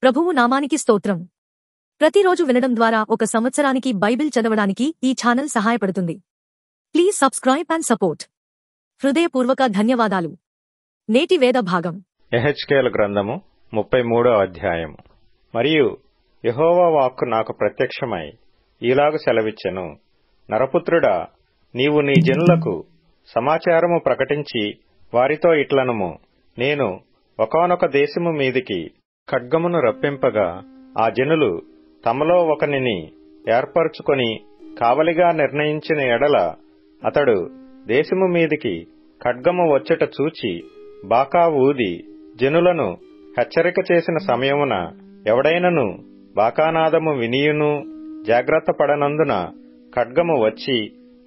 ప్రభువు నామానికి స్తోత్రం. ప్రతిరోజు వినడం ద్వారా ఒక సంవత్సరానికి బైబిల్ చదవడానికి ఈ ఛానల్ సహాయపడుతుంది. Please subscribe and support. హృదయపూర్వక ధన్యవాదాలు. నేటి వేద భాగం యెహెజ్కేలు గ్రంథము 33వ అధ్యాయము. మరియు యెహోవా వాక్కు నాకు ప్రత్యక్షమై ఈలాగు సెలవిచ్చెను, నరపుత్రుడా, నీవు నీ జనులకు సమాచారము ప్రకటించి వారితో ఇట్లనుము, నేను ఒకానొక దేశము మీదికి ఖడ్గమును రప్పింపగా ఆ జనులు తమలో ఒకనిని ఏర్పరచుకొని కావలిగా నిర్ణయించిన ఎడల అతడు దేశము మీదికి ఖడ్గము వచ్చుట చూచి బాకా ఊది జనులను హెచ్చరిక చేసిన సమయమున ఎవడైనను బాకానాదము వినియును జాగ్రత్త పడనందున ఖడ్గము వచ్చి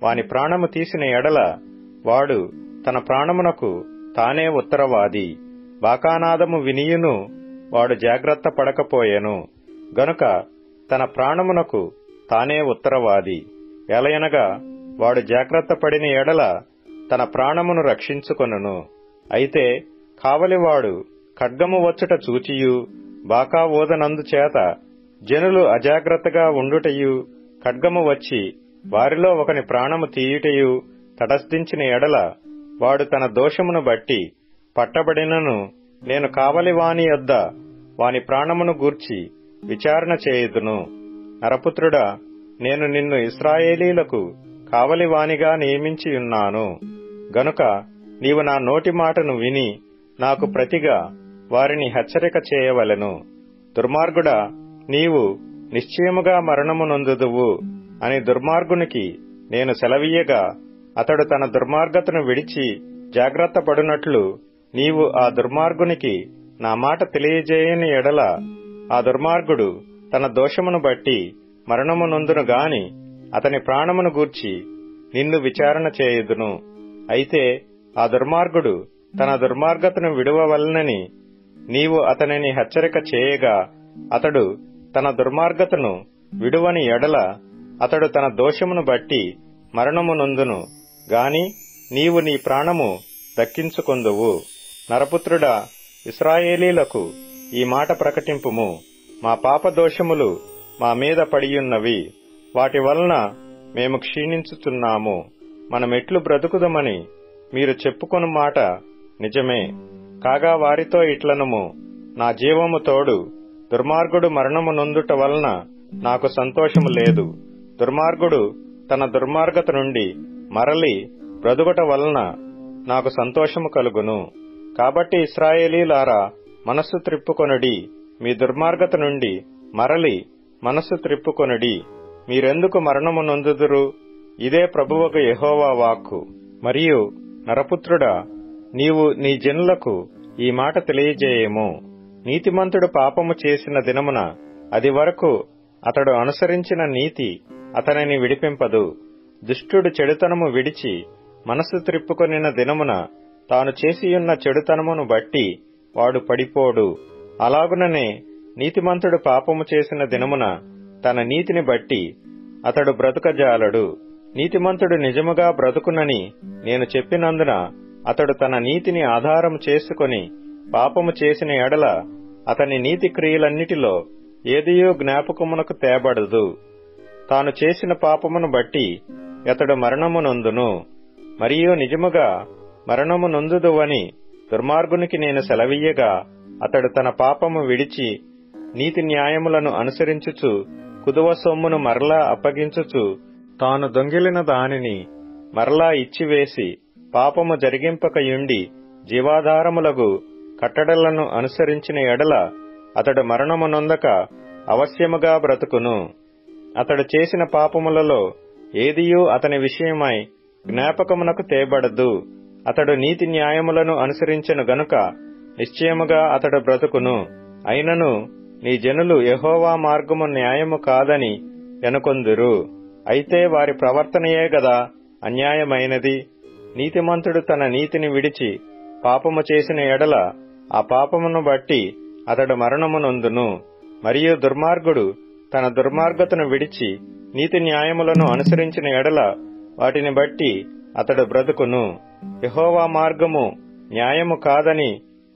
వాని ప్రాణము తీసిన ఎడల వాడు తన ప్రాణమునకు తానే ఉత్తరవాది. బాకానాదము వినియును వాడు జాగ్రత్త పడకపోయెను గనుక తన ప్రాణమునకు తానే ఉత్తరవాది. ఎలయనగా వాడు జాగ్రత్త పడిన ఎడల తన ప్రాణమును రక్షించుకొనును. అయితే కావలివాడు ఖడ్గము వచ్చుట చూచియు బాకా ఊదనందుచేత జనులు అజాగ్రత్తగా ఉండుటయు ఖడ్గము వచ్చి వారిలో ఒకని ప్రాణము తీయుటయు తటస్థించిన ఎడల వాడు తన దోషమును బట్టి పట్టబడినను నేను కావలివాని యొద్ద వాని ప్రాణమును గూర్చి విచారణ చేయుదును. నరపుత్రుడా, నేను నిన్ను ఇశ్రాయేలీలకు కావలివానిగా నియమించియున్నాను గనుక నీవు నా నోటి మాటను విని నాకు ప్రతిగా వారిని హెచ్చరిక చేయవలెను. దుర్మార్గుడా, నీవు నిశ్చయముగా మరణము నొందుదువు అని దుర్మార్గునికి నేను సెలవీయగా అతడు తన దుర్మార్గతను విడిచి జాగ్రత్త పడునట్లు నీవు ఆ దుర్మార్గునికి నా మాట తెలియజేయని ఎడల ఆ దుర్మార్గుడు తన దోషమును బట్టి మరణము నొందును గాని అతని ప్రాణమును గూర్చి నిన్ను విచారణ చేయుదును. అయితే ఆ దుర్మార్గుడు తన దుర్మార్గతను విడువవలనని నీవు అతనిని హెచ్చరిక చేయగా అతడు తన దుర్మార్గతను విడువని ఎడల అతడు తన దోషమును బట్టి మరణము నొందును గాని నీవు నీ ప్రాణము దక్కించుకొందువు. నరపుత్రుడా, ఇశ్రాయేలీలకు ఈ మాట ప్రకటింపుము, మా పాపదోషములు మా మీద పడియున్నవి, వాటి వలన మేము క్షీణించుచున్నాము. మనమెట్లు బ్రతుకుదమని మీరు చెప్పుకొను మాట నిజమే. కాగా వారితో ఇట్లనుము, నా జీవము తోడు దుర్మార్గుడు మరణము నొందుట వలన నాకు సంతోషము లేదు. దుర్మార్గుడు తన దుర్మార్గత నుండి మరలి బ్రతుకుట వలన నాకు సంతోషము కలుగును. కాబట్టి ఇశ్రాయేలీలారా, మనస్సు త్రిప్పుకొనుడి, మీ దుర్మార్గత నుండి మరలి మనస్సు త్రిప్పుకొనుడి. మీరెందుకు మరణము నొందుదురు? ఇదే ప్రభువకు యెహోవా వాక్కు. మరియు నరపుత్రుడా, నీవు నీ జనులకు ఈ మాట తెలియజేయము, నీతిమంతుడు పాపము చేసిన దినమున అది వరకు అతడు అనుసరించిన నీతి అతనిని విడిపింపదు. దుష్టుడు చెడుతనము విడిచి మనస్సు త్రిప్పుకొనిన దినమున తాను చేసియున్న చెడుతనమును బట్టి వాడు పడిపోడు. అలాగుననే నీతిమంతుడు పాపము చేసిన దినమున తన నీతిని బట్టి అతడు బ్రతుకజాలడు. నీతిమంతుడు నిజముగా బ్రతుకునని నేను చెప్పినందున అతడు తన నీతిని ఆధారము చేసుకొని పాపము చేసిన ఎడల అతని నీతి క్రియలన్నిటిలో ఏదియో జ్ఞాపకమునకు తేబడదు. తాను చేసిన పాపమును బట్టి అతడు మరణము నొందును. మరియు నిజముగా మరణము నొందుదువని దుర్మార్గునికి నేను సెలవీయగా అతడు తన పాపము విడిచి నీతి న్యాయములను అనుసరించుచు కుదువ సొమ్మును మరలా అప్పగించుచు తాను దొంగిలిన దానిని మరలా ఇచ్చివేసి పాపము జరిగింపకయుండి జీవాధారములగు కట్టడలను అనుసరించిన ఎడల అతడు మరణము నొందక అవశ్యముగా బ్రతుకును. అతడు చేసిన పాపములలో ఏదియూ అతని విషయమై జ్ఞాపకమునకు తేబడదు. అతడు నీతి న్యాయములను అనుసరించెను గనుక నిశ్చయముగా అతడు బ్రతుకును. అయినను నీ జనులు యెహోవా మార్గము న్యాయము కాదని ఎనుకొందురు. అయితే వారి ప్రవర్తనయే గదా అన్యాయమైనది. నీతిమంతుడు తన నీతిని విడిచి పాపము చేసిన ఎడల ఆ పాపమును బట్టి అతడు మరణము నొందును. మరియు దుర్మార్గుడు తన దుర్మార్గతను విడిచి నీతి న్యాయములను అనుసరించిన ఎడల వాటిని బట్టి అతడు బ్రతుకును. యెహోవా మార్గము న్యాయము కాదని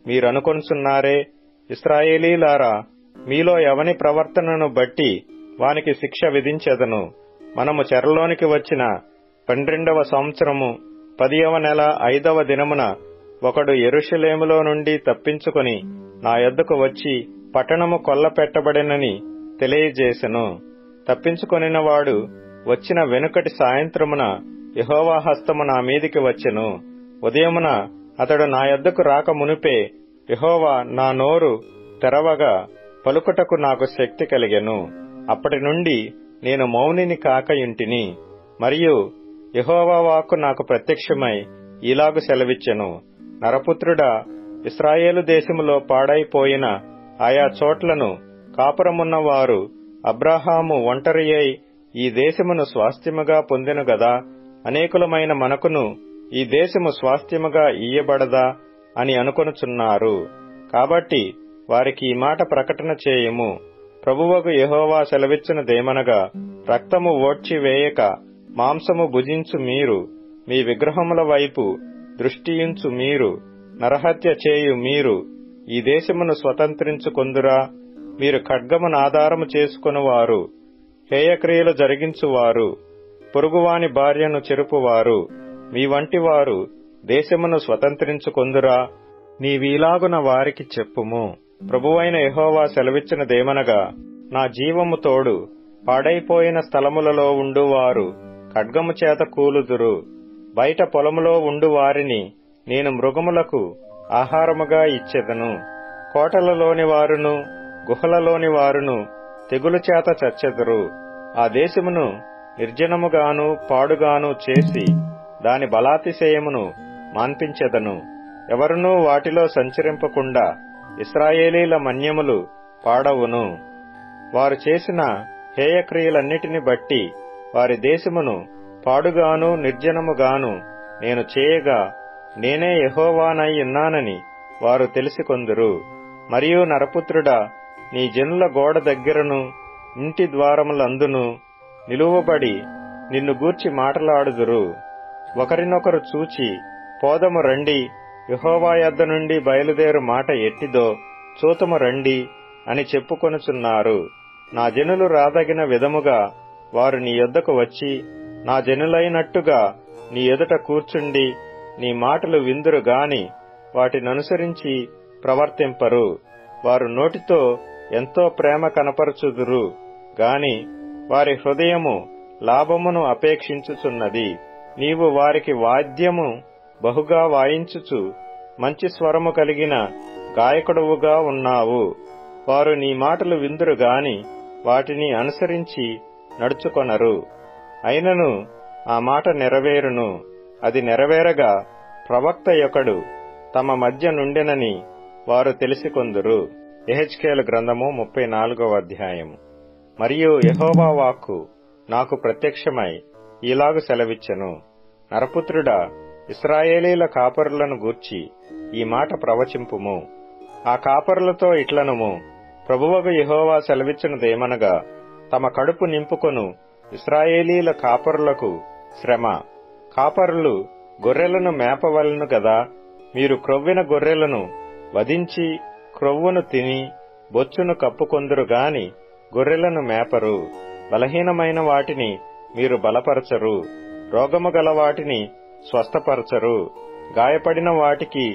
మీరనుకొనుచున్నారే. ఇశ్రాయేలీలారా, మీలో ఎవని ప్రవర్తనను బట్టి వానికి శిక్ష విధించెదను. మనము చెరలోనికి వచ్చిన 12వ సంవత్సరము 10వ నెల 5వ దినమున ఒకడు యెరూషలేములో నుండి తప్పించుకొని నా యొద్దకు వచ్చి పట్టణము కొల్లపెట్టబడెనని తెలియజేసెను. తప్పించుకొనినవాడు వచ్చిన వెనుకటి సాయంత్రమున యెహోవా హస్తము నా మీదికి వచ్చెను. ఉదయమున అతడు నా యొద్దకు రాక మునిపే యెహోవా నా నోరు తెరవగా పలుకుటకు నాకు శక్తి కలిగెను. అప్పటి నుండి నేను మౌనిని కాకయుంటిని. మరియు యెహోవా వాక్కు నాకు ప్రత్యక్షమై ఇలాగు సెలవిచ్చెను. నరపుత్రుడా, ఇశ్రాయేలు దేశములో పాడైపోయిన ఆయా చోట్లను కాపురమున్నవారు అబ్రాహాము ఒంటరి అయి ఈ దేశమును స్వాస్థ్యముగా పొందెను గదా, అనేకులమైన మనకును ఈ దేశము స్వాస్థ్యముగా ఇయ్యబడదా అని అనుకొనుచున్నారు. కాబట్టి వారికి ఈ మాట ప్రకటన చేయుము. ప్రభువగు యెహోవా సెలవిచ్చినదేమనగా, రక్తము ఓడ్చి వేయక మాంసము భుజించు మీరు, మీ విగ్రహముల వైపు దృష్టియుంచు మీరు, నరహత్య చేయు మీరు ఈ దేశమును స్వతంత్రించుకొందురా? మీరు ఖడ్గమును ఆధారము చేసుకొనువారు, హేయక్రియలు జరిగించువారు, పొరుగువాని భార్యను చెరుపువారు, మీ వంటి వారు దేశమును స్వతంత్రించుకొందురా? నీవీలాగున వారికి చెప్పుము. ప్రభువైన యెహోవా సెలవిచ్చినదేమనగా, నా జీవము తోడు పాడైపోయిన స్థలములలో ఉండువారు ఖడ్గము చేత కూలుదురు. బయట పొలములో ఉండు వారిని నేను మృగములకు ఆహారముగా ఇచ్చెదను. కోటలలోని వారును గుహలలోని వారును తెగులు చేత చచ్చెదరు. ఆ దేశమును నిర్జనముగాను పాడుగాను చేసి దాని బలాతిశయమును మాన్పించెదను. ఎవరునూ వాటిలో సంచరింపకుండా ఇశ్రాయేలీల మన్యములు పాడవును. వారు చేసిన హేయక్రియలన్నిటిని బట్టి వారి దేశమును పాడుగాను నిర్జనముగాను నేను చేయగా నేనే యెహోవానై ఉన్నానని వారు తెలిసికొందురు. మరియు నరపుత్రుడా, నీ జనుల గోడ దగ్గరను ఇంటి ద్వారములందును నిలువబడి నిన్ను గూర్చి మాటలాడుదురు. ఒకరినొకరు చూచి, పోదము రండి, యెహోవా యొద్ద నుండి బయలుదేరు మాట ఎట్టిదో చూతము రండి అని చెప్పుకొనుచున్నారు. నా జనులు రాదగిన విధముగా వారు నీ యొద్దకు వచ్చి నా జనులైనట్టుగా నీ ఎదుట కూర్చుండి నీ మాటలు విందురు గాని వాటిననుసరించి ప్రవర్తింపరు. వారు నోటితో ఎంతో ప్రేమ కనపరచుదురు గాని వారి హృదయము లాభమును అపేక్షించుచున్నది. నీవు వారికి వాద్యము బహుగా వాయించుచు మంచి స్వరము కలిగిన గాయకుడువుగా ఉన్నావు. వారు నీ మాటలు విందురు గాని వాటిని అనుసరించి నడుచుకొనరు. అయినను ఆ మాట నెరవేరును. అది నెరవేరగా ప్రవక్త యొకడు తమ మధ్య నుండెనని వారు తెలిసికొందురు. యెహెజ్కేలు గ్రంథము 34వ అధ్యాయము. మరియు యెహోవా వాక్కు నాకు ప్రత్యక్షమై ఇలాగు సెలవిచ్చెను. నరపుత్రుడా, ఇశ్రాయేలీల కాపరులను గూర్చి ఈ మాట ప్రవచింపుము. ఆ కాపరులతో ఇట్లనుము, ప్రభువగు యెహోవా సెలవిచ్చినదేమనగా, తమ కడుపు నింపుకొను ఇశ్రాయేలీల కాపరులకు శ్రమ. కాపరులు గొర్రెలను మేపవలెను గదా, మీరు క్రొవ్విన గొర్రెలను వధించి క్రొవ్వును తిని బొచ్చును కప్పుకొందురు గాని గొర్రెలను మేపరు. బలహీనమైన వాటిని మీరు బలపరచరు, రోగము గల వాటిని స్వస్థపరచరు, గాయపడిన వాటికి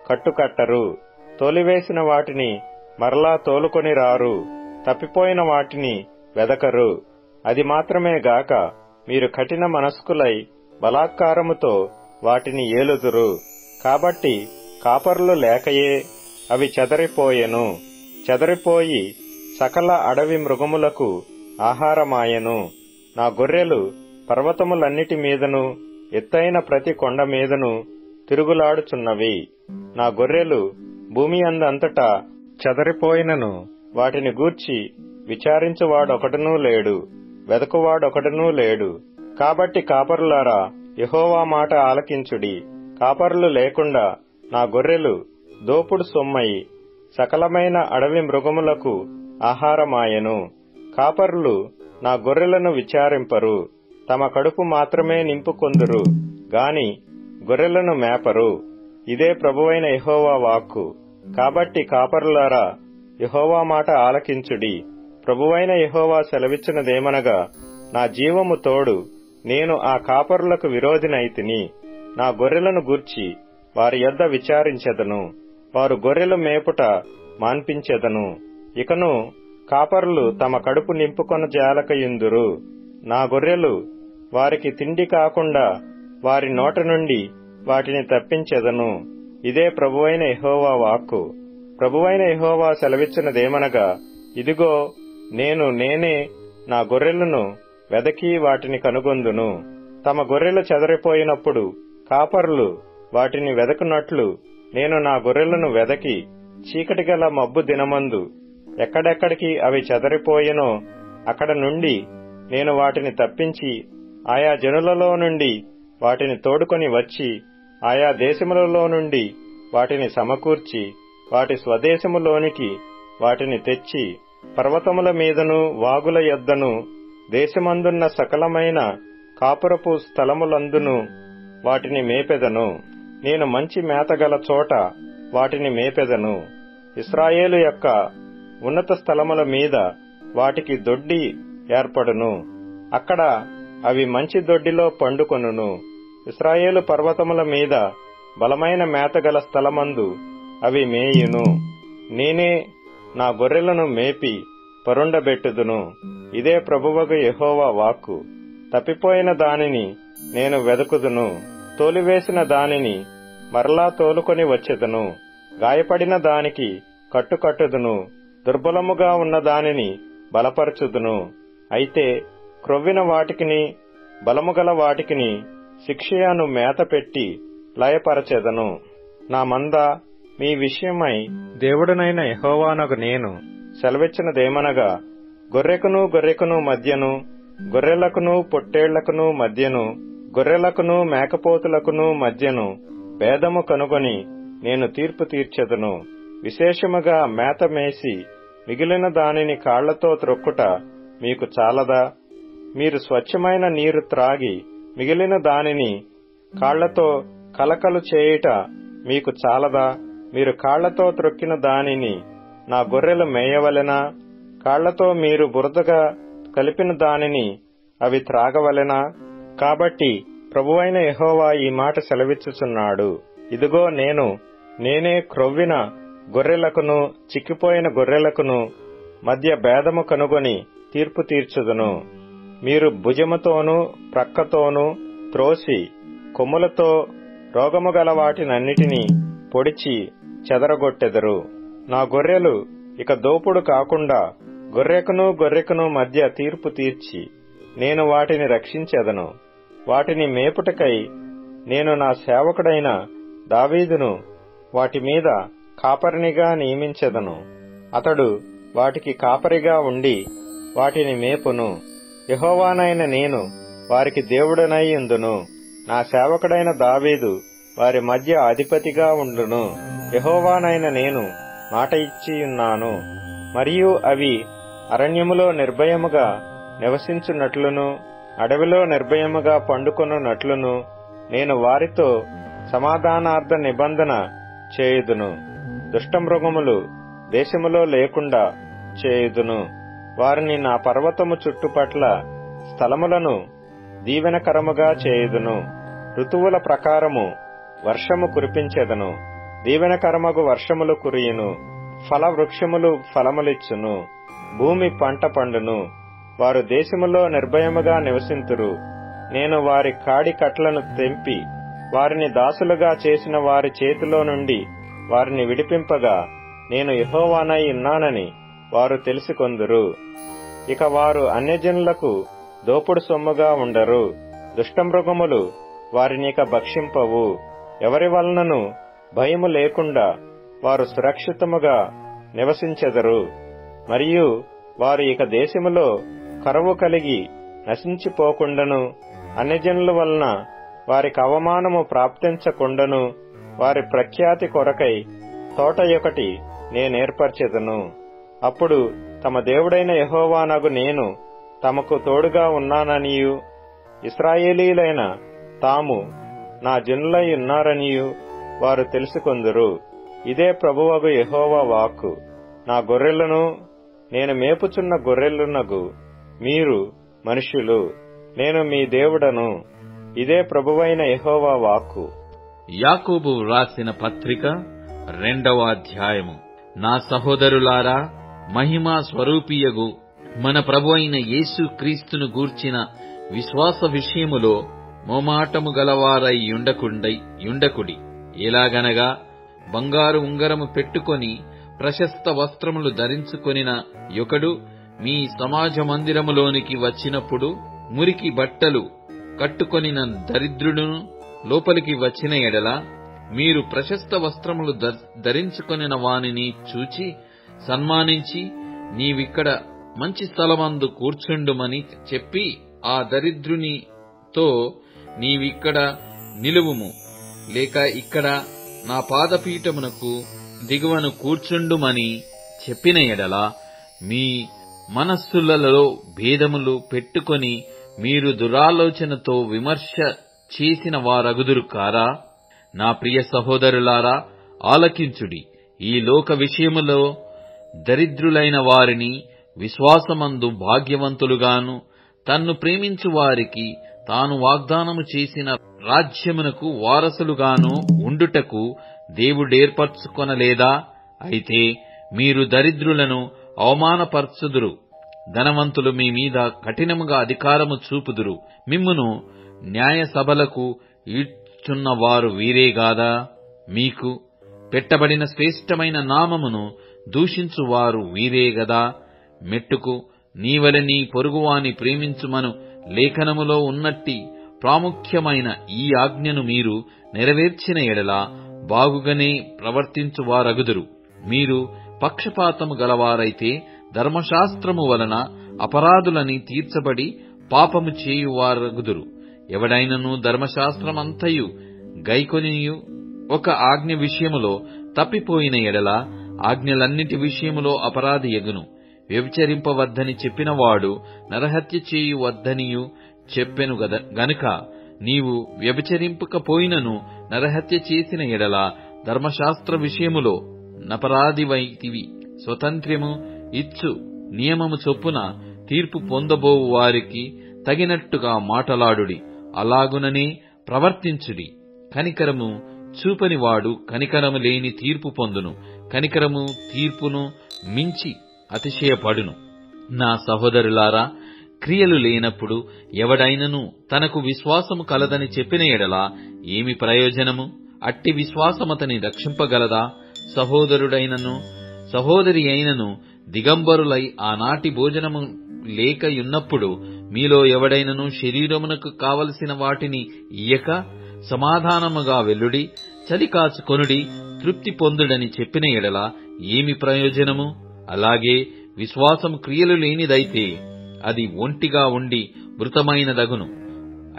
కట్టుకట్టరు, తోలివేసిన వాటిని మరలా తోలుకొని రారు, తప్పిపోయిన వాటిని వెదకరు. అది మాత్రమే గాక మీరు కఠిన మనస్కులై బలాత్కారముతో వాటిని ఏలుదురు. కాబట్టి కాపరులు లేకయే అవి చెదరిపోయెను. చెదరిపోయి సకల అడవి మృగములకు ఆహారమాయెను. నా గొర్రెలు పర్వతములన్నిటి మీదను ఎత్తైన ప్రతి కొండ మీదను తిరుగులాడుచున్నవి. నా గొర్రెలు భూమి అందంతటా చెదరిపోయినను వాటిని గూర్చి విచారించువాడొకడునూ లేడు, వెదకువాడొకడునూ లేడు. కాబట్టి కాపరులారా, యెహోవా మాట ఆలకించుడి. కాపరులు లేకుండా నా గొర్రెలు దోపుడు సొమ్మయి సకలమైన అడవి మృగములకు ఆహారమాయెను. కాపరులు నా గొర్రెలను విచారింపరు, తమ కడుపు మాత్రమే నింపుకొందురు గాని గొర్రెలను మేపరు. ఇదే ప్రభువైన యెహోవా వాక్కు. కాబట్టి కాపరులారా, యెహోవా మాట ఆలకించుడి. ప్రభువైన యెహోవా సెలవిచ్చినదేమనగా, నా జీవము తోడు, నేను ఆ కాపరులకు విరోధినైతిని. నా గొర్రెలను గూర్చి వారి యొద్ద విచారించెదను. వారు గొర్రెలు మేపుట మాన్పించెదను. ఇకను కాపరులు తమ కడుపు నింపుకొన జాలకయుందురు. నా గొర్రెలు వారికి తిండి కాకుండా వారి నోట నుండి వాటిని తప్పించెదను. ఇదే ప్రభువైన యెహోవా వాక్కు. ప్రభువైన యెహోవా సెలవిచ్చినదేమనగా, ఇదిగో నేనే నా గొర్రెలను వెదకి వాటిని కనుగొందును. తమ గొర్రెలు చెదరిపోయినప్పుడు కాపరులు వాటిని వెదకునట్లు నేను నా గొర్రెలను వెదకి చీకటిగల మబ్బు దినమందు ఎక్కడెక్కడికి అవి చెదరిపోయెనో అక్కడ నుండి నేను వాటిని తప్పించి ఆయా జనులలో నుండి వాటిని తోడుకొని వచ్చి ఆయా దేశములలో నుండి వాటిని సమకూర్చి వాటి స్వదేశములోనికి వాటిని తెచ్చి పర్వతముల మీదను వాగుల యొద్దను దేశమందున్న సకలమైన కాపురపు స్థలములందును వాటిని మేపెదను. నేను మంచి మేతగల చోట వాటిని మేపెదను. ఇశ్రాయేలు యొక్క ఉన్నత స్థలముల మీద వాటికి దొడ్డి ఏర్పడును. అక్కడ అవి మంచి దొడ్డిలో పండుకొనును. ఇశ్రాయేలు పర్వతముల మీద బలమైన మేతగల స్థలమందు అవి మేయును. నేనే నా గొర్రెలను మేపి పరుండబెట్టుదును. ఇదే ప్రభువగు యెహోవా వాక్కు. తప్పిపోయిన దానిని నేను వెదకుదును. తోలివేసిన దానిని మరలా తోలుకొని వచ్చెదను. గాయపడిన దానికి కట్టుకట్టుదును. దుర్బలముగా ఉన్న దానిని బలపరచుదును. అయితే క్రొవ్విన వాటికిని బలముగల వాటికిని శిక్షయను మేత పెట్టి లయపరచెదను. నా మంద మీ విషయమై దేవుడనైన యెహోవానగు నేను సెలవిచ్చినదేమనగా, గొర్రెకును మధ్యను, గొర్రెలకును పొట్టేళ్లకును మధ్యను, గొర్రెలకును మేకపోతులకును మధ్యను భేదము కనుగొని నేను తీర్పు తీర్చెదను. విశేషముగా మేత మేసి మిగిలిన దానిని కాళ్లతో త్రొక్కుట మీకు చాలదా? మీరు స్వచ్ఛమైన నీరు త్రాగి మిగిలిన దానిని కాళ్లతో కలకలు చేయుట మీకు చాలదా? మీరు కాళ్లతో త్రొక్కిన దానిని నా గొర్రెలు మేయవలెనా? కాళ్లతో మీరు బురదగా కలిపిన దానిని అవి త్రాగవలెనా? కాబట్టి ప్రభువైన యెహోవా ఈ మాట సెలవిచ్చుచున్నాడు. ఇదిగో నేనే క్రొవ్విన గొర్రెలకును చిక్కిపోయిన గొర్రెలకును మధ్య భేదము కనుగొని తీర్పు తీర్చుదును. మీరు భుజముతోనూ ప్రక్కతోనూ త్రోసి కొమ్ములతో రోగము గల వాటినన్నిటినీ పొడిచి చెదరగొట్టెదరు. నా గొర్రెలు ఇక దోపుడు కాకుండా గొర్రెకును మధ్య తీర్పు తీర్చి నేను వాటిని రక్షించెదను. వాటిని మేపుటకై నేను నా సేవకుడైన దావీదును వాటి మీద కాపరినిగా నియమించెదను. అతడు వాటికి కాపరిగా ఉండి వాటిని మేపును. యెహోవానైన నేను వారికి దేవుడనై యుందును. నా సేవకుడైన దావీదు వారి మధ్య అధిపతిగా ఉండును. యెహోవానైన నేను మాట ఇచ్చియున్నాను. మరియు అవి అరణ్యములో నిర్భయముగా నివసించున్నట్లును అడవిలో నిర్భయముగా పండుకొనున్నట్లును నేను వారితో సమాధానార్థ నిబంధన చేయుదును. దుష్టమృగములు దేశములో లేకుండా చేయుదును. వారిని నా పర్వతము చుట్టుపట్ల స్థలములను దీవెనకరముగా చేయుదును. ఋతువుల ప్రకారము వర్షము కురిపించెదను. దీవెనకరమగు వర్షములు కురియును. ఫల వృక్షములు ఫలములిచ్చును. భూమి పంట పండును. వారు దేశములో నిర్భయముగా నివసింతురు. నేను వారి కాడి కట్లను తెంపి వారిని దాసులుగా చేసిన వారి చేతిలో నుండి వారిని విడిపింపగా నేను యెహోవానై ఉన్నానని వారు తెలుసుకొందురు. ఇక వారు అన్యజనులకు దోపుడు సొమ్ముగా ఉండరు. దుష్టమృగములు వారినిక భక్షింపవు. ఎవరి వలనను భయము లేకుండా వారు సురక్షితముగా నివసించెదరు. మరియు వారు ఇక దేశములో కరువు కలిగి నశించిపోకుండాను అన్యజనుల వలన వారికి అవమానము ప్రాప్తించకుండాను వారి ప్రఖ్యాతి కొరకై తోటయొకటి నేనేర్పరచెదను. అప్పుడు తమ దేవుడైన యెహోవానగు నేను తమకు తోడుగా ఉన్నాననియు ఇశ్రాయేలీలైన తాము నా జనులై ఉన్నారనియు వారు తెలుసుకొందురు. ఇదే ప్రభువగు యెహోవా వాక్కు. నా గొర్రెలను నేను మేపుచున్న గొర్రెలున్నగు మీరు మనుష్యులు, నేను మీ దేవుడను. ఇదే ప్రభువైన యెహోవా వాక్కు. యాకోబు వ్రాసిన పత్రిక 2వ అధ్యాయము. నా సహోదరులారా, మహిమా స్వరూపియగు మన ప్రభు అయిన యేసు క్రీస్తును గూర్చిన విశ్వాస విషయములో మోమాటము గలవారై యుండకుడి. ఎలాగనగా బంగారు ఉంగరము పెట్టుకొని ప్రశస్త వస్త్రములు ధరించుకొనిన యొకడు మీ సమాజ మందిరములోనికి వచ్చినప్పుడు మురికి బట్టలు కట్టుకొనిన దరిద్రుడును లోపలికి వచ్చిన ఎడల మీరు ప్రశస్త వస్త్రములు ధరించుకొనిన వానిని చూచి సన్మానించి, నీవిక్కడ మంచి స్థలమందు కూర్చుండుమని చెప్పి ఆ దరిద్రునితో, నీవిక్కడ నిలువుము, లేక ఇక్కడ నా పాదపీఠమునకు దిగువను కూర్చుండుమని చెప్పిన ఎడల మీ మనస్సులలో భేదములు పెట్టుకొని మీరు దురాలోచనతో విమర్శ చేసిన వారగుదురు కారా? నా ప్రియ సహోదరులారా, ఆలకించుడి. ఈ లోక విషయములో దరిద్రులైన వారిని విశ్వాసమందు భాగ్యవంతులుగాను, తన్ను ప్రేమించు వారికి తాను వాగ్దానము చేసిన రాజ్యమునకు వారసులుగాను ఉండుటకు దేవుడేర్పరచుకొనలేదా? అయితే మీరు దరిద్రులను అవమానపరచుదురు, ధనవంతులు మీ మీద కఠినముగా అధికారము చూపుదురు. మిమ్మును న్యాయ సభలకు ఈడ్చున్నవారు వీరేగాదా? మీకు పెట్టబడిన శ్రేష్టమైన నామమును దూషించువారు వీరేగదా? మెట్టుకు నీవలె నీ పొరుగువాని ప్రేమించుమను లేఖనములో ఉన్నట్టి ప్రాముఖ్యమైన ఈ ఆజ్ఞను మీరు నెరవేర్చిన ఎడల బాగుగానే ప్రవర్తించువారగుదురు. మీరు పక్షపాతము గలవారైతే ధర్మశాస్త్రము వలన అపరాధులని తీర్చబడి పాపము చేయువారగుదురు. ఎవడైనను ధర్మశాస్త్రమంతయు గైకొనియు ఒక ఆజ్ఞ విషయములో తప్పిపోయిన ఎడల ఆజ్ఞలన్నిటి విషయములో అపరాధి యగును. వ్యభిచరింపవద్దని చెప్పినవాడు నరహత్య చేయవద్దనియు చెప్పెను గనుక నీవు వ్యభిచరింపకపోయినను నరహత్య చేసిన ఎడల ధర్మశాస్త్ర విషయములో నపరాధివైతివి. స్వతంత్ర్యము ఇచ్చు నియమము చొప్పున తీర్పు పొందబోవు వారికి తగినట్టుగా మాటలాడుడి, అలాగుననే ప్రవర్తించుడి. కనికరము చూపనివాడు కనికరము లేని తీర్పు పొందును, కనికరము తీర్పును మించి అతిశయపడును. నా సహోదరులారా, క్రియలు లేనప్పుడు ఎవడైనను తనకు విశ్వాసము కలదని చెప్పిన ఎడల ఏమి ప్రయోజనము? అట్టి విశ్వాసమతని రక్షింపగలదా? సహోదరుడైనను సహోదరి అయినను దిగంబరులై ఆనాటి భోజనము లేకయున్నప్పుడు మీలో ఎవడైనను శరీరమునకు కావలసిన వాటిని ఇయ్యక సమాధానముగా వెల్లుడి, చలి కాచుకొనుడి, తృప్తి పొందుడని చెప్పిన ఎడల ఏమి ప్రయోజనము? అలాగే విశ్వాసము క్రియలు లేనిదైతే అది ఒంటిగా ఉండి మృతమైనదగును.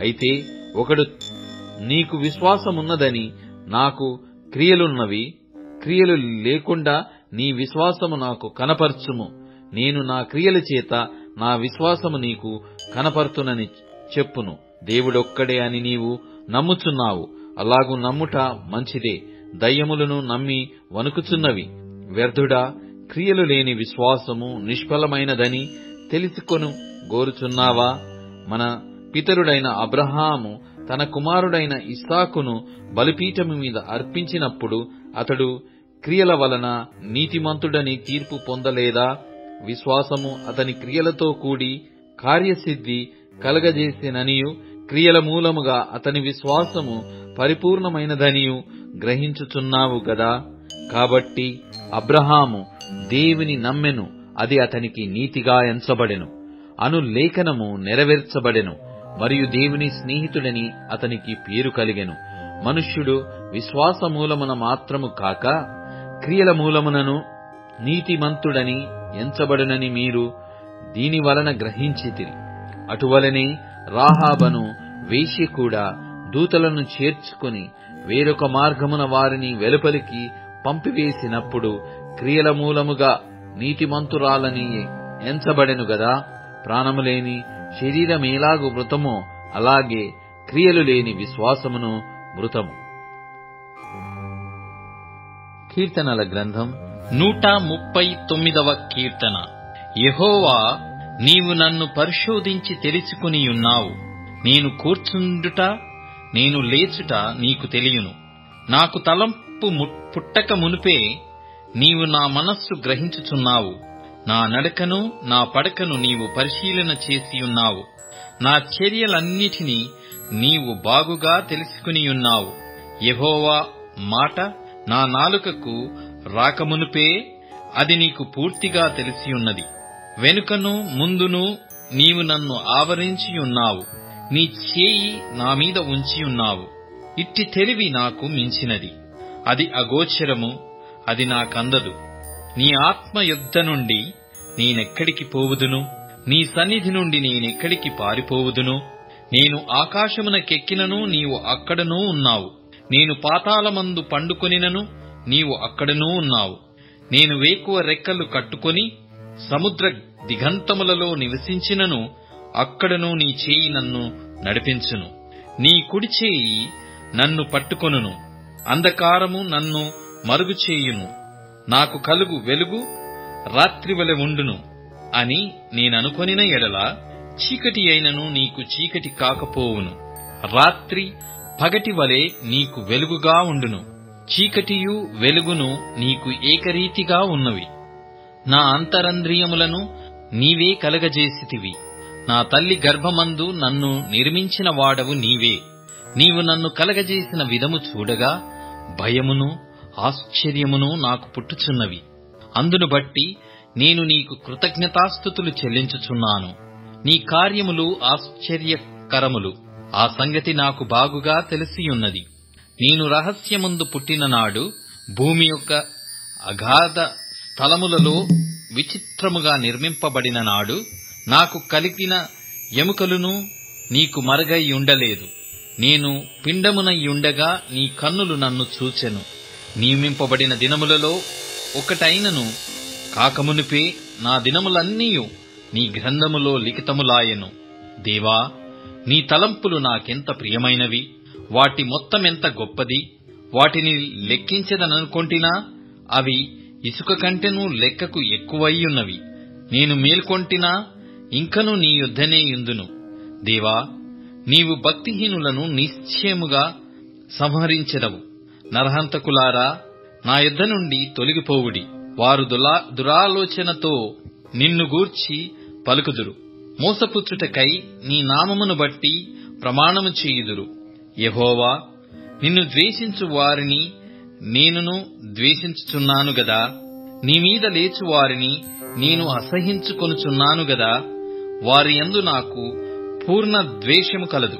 అయితే ఒకడు నీకు విశ్వాసమున్నదని నాకు క్రియలున్నవి, క్రియలు లేకుండా నీ విశ్వాసము నాకు కనపర్చుము, నేను నా క్రియల చేత నా విశ్వాసము నీకు కనపర్తునని చెప్పును. దేవుడొక్కడే అని నీవు నమ్ముచున్నావు, అలాగు నమ్ముట మంచిదే. దయ్యములను నమ్మి వణుకుచున్నవి. వ్యర్థుడా, క్రియలు లేని విశ్వాసము నిష్ఫలమైనదని తెలుసుకొను గోరుచున్నావా? మన పితరుడైన అబ్రహాము తన కుమారుడైన ఇస్సాకును బలిపీఠము మీద అర్పించినప్పుడు అతడు క్రియల వలన నీతిమంతుడని తీర్పు పొందలేదా? విశ్వాసము అతని క్రియలతో కూడి కార్యసిద్ధి కలగజేసిననియు, క్రియల మూలముగా అతని విశ్వాసము పరిపూర్ణమైనదనియు గ్రహించుచున్నావు గదా. కాబట్టి అబ్రహాము దేవుని నమ్మెను, అది అతనికి నీతిగా ఎంచబడెను అను లేఖనము నెరవేర్చబడెను, మరియు దేవుని స్నేహితుడని అతనికి పేరు కలిగెను. మనుష్యుడు విశ్వాస మూలమున మాత్రము కాక క్రియల మూలమునను నీతిమంతుడని ఎంచబడునని మీరు దీని వలన గ్రహించితిరి. అటువలనే రాహాబను వేశ్య కూడా దూతలను చేర్చుకుని వేరొక మార్గమున వారిని వెలుపలికి పంపివేసినప్పుడు క్రియల మూలముగా నీతిమంతురాలని ఎంచబడెను గదా. ప్రాణము లేని శరీరమేలాగు మృతమో అలాగే క్రియలు లేని విశ్వాసమును మృతము. కీర్తనల గ్రంథం 139వ కీర్తన. యెహోవా, నీవు నన్ను పరిశోధించి తెలుసుకునియున్నావు. నేను కూర్చుండుట నేను లేచుట నీకు తెలియను. నాకు తలంపు పుట్టక మునుపే నీవు నా మనస్సు గ్రహించుచున్నావు. నా నడకను నా పడకను నీవు పరిశీలన చేసియున్నావు. నా చర్యలన్నిటినీ నీవు బాగుగా తెలుసుకునియున్నావు. యెహోవా మాట నా నాలుకకు రాకమునుపే అది నీకు పూర్తిగా తెలిసియున్నది. వెనుకను ముందును నీవు నన్ను ఆవరించియున్నావు. నీ చేయి నా మీద ఉంచియున్నావు. ఇట్టి తెలివి నాకు మించినది. అది అగోచరము, అది నాకందదు. నీ ఆత్మ యుద్ధ నుండి నేనెక్కడికి పోవుదును? నీ సన్నిధి నుండి నేనెక్కడికి పారిపోవుదును? నేను ఆకాశమునకెక్కినను నీవు అక్కడనూ ఉన్నావు. నేను పాతాళమందు పండుకొనినను నీవు అక్కడనూ ఉన్నావు. నేను వేకువ రెక్కలు కట్టుకొని సముద్ర దిగంతములలో నివసించినను అక్కడనూ నీ చేయి నన్ను నడిపించును. నీ కుడి చేయి నన్ను పట్టుకొనును. అంధకారము నన్ను మరుగుచేయును. నాకు కలుగు వెలుగు రాత్రివలె ఉండును అని నేననుకొనిన ఎడల చీకటి అయినను నీకు చీకటి కాకపోవును. రాత్రి పగటి వలె నీకు వెలుగుగా ఉండును. చీకటియు వెలుగును నీకు ఏకరీతిగా ఉన్నవి. నా అంతరంద్రియములను నీవే కలగజేసితివి. నా తల్లి గర్భమందు నన్ను నిర్మించిన వాడవు నీవే. నీవు నన్ను కలగజేసిన విధము చూడగా భయమును ఆశ్చర్యమును నాకు పుట్టుచున్నవి. అందును బట్టి నేను నీకు కృతజ్ఞతాస్తుతులు చెల్లించుచున్నాను. నీ కార్యములు ఆశ్చర్యకరములు. ఆ సంగతి నాకు బాగుగా తెలిసియున్నది. నేను రహస్యమందు పుట్టిన నాడు భూమి యొక్క అగాధ స్థలములలో విచిత్రముగా నిర్మింపబడిన నాడు నాకు కలిగిన ఎముకలును నీకు మరుగై ఉండలేదు. నేను పిండమునయ్యుండగా నీ కన్నులు నన్ను చూచెను. నియమింపబడిన దినములలో ఒకటైనను కాకమునిపే నా దినములన్నీయు నీ గ్రంథములో లిఖితములాయెను. దేవా, నీ తలంపులు నాకెంత ప్రియమైనవి! వాటి మొత్తమెంత గొప్పది! వాటిని లెక్కించదననుకొంటినా అవి ఇసుక కంటెను లెక్కకు ఎక్కువయ్యున్నవి. నేను మేల్కొంటినా ఇంకను నీ యుద్ధనే యుందును. దేవా, నీవు భక్తిహీనులను నిశ్చయముగా సంహరించెదవు. నరహంతకులారా, నా యుద్ధ నుండి తొలగిపోవుడి. వారు దురాలోచనతో నిన్ను గూర్చి పలుకుదురు. మోసపుచ్చుటకై నీ నామమును బట్టి ప్రమాణము చేయుదురు. యెహోవా, నిన్ను ద్వేషించు వారిని నేనును ద్వేషించుచున్నాను గదా. నీ మీద లేచు వారిని నేను అసహించుకొనుచున్నాను గదా. వారి యందు నాకు పూర్ణ ద్వేషము కలదు.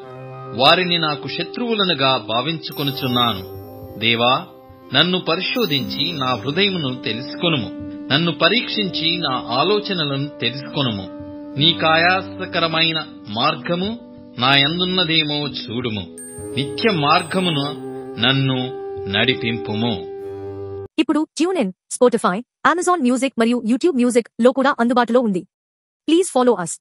వారిని నాకు శత్రువులనుగా భావించుకొనుచున్నాను. దేవా, నన్ను పరిశోధించి నా హృదయమును తెలుసుకొనుము. నన్ను పరీక్షించి నా ఆలోచనలను తెలుసుకొనుము. నీకాయాసకరమైన మార్గము నా యందున్నదేమో చూడుము. నిత్య మార్గమును నన్ను నడిపింపుము. ఇప్పుడు ట్యూన్ఇన్, స్పాటిఫై, అమెజాన్ మ్యూజిక్ మరియు యూట్యూబ్ మ్యూజిక్ లో కూడా అందుబాటులో ఉంది. Please follow us.